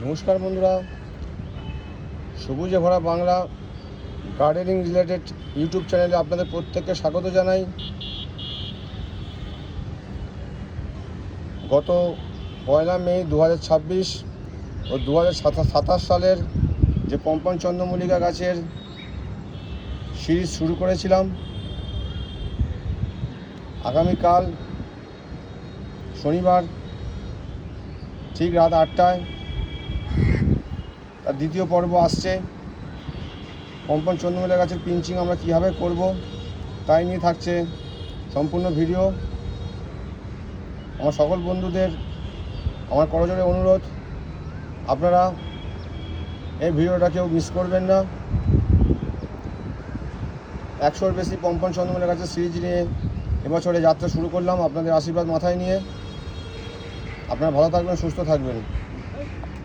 নমস্কার বন্ধুরা, সবুজে ভরা বাংলা গার্ডেনিং রিলেটেড ইউটিউব চ্যানেলে আপনাদের প্রত্যেককে স্বাগত জানাই। গত 1 মে 2026 ও 2027 সালের যে পম্পন চন্দ্রমল্লিকা গাছের সিরিজ শুরু করেছিলাম, আগামীকাল শনিবার ঠিক রাত 8টায় তার দ্বিতীয় পর্ব আসছে। পম্পন চন্দ্রমল্লিকা গাছের পিঞ্চিং আমরা কীভাবে করব তাই নিয়ে থাকছে সম্পূর্ণ ভিডিও। আমার সকল বন্ধুদের আমার করজোড়ে অনুরোধ, আপনারা এই ভিডিওটা কেউ মিস করবেন না। 100-র বেশি পম্পন চন্দ্রমল্লিকা গাছের সিরিজ নিয়ে এবছরে যাত্রা শুরু করলাম আপনাদের আশীর্বাদ মাথায় নিয়ে। আপনারা ভালো থাকবেন, সুস্থ থাকবেন।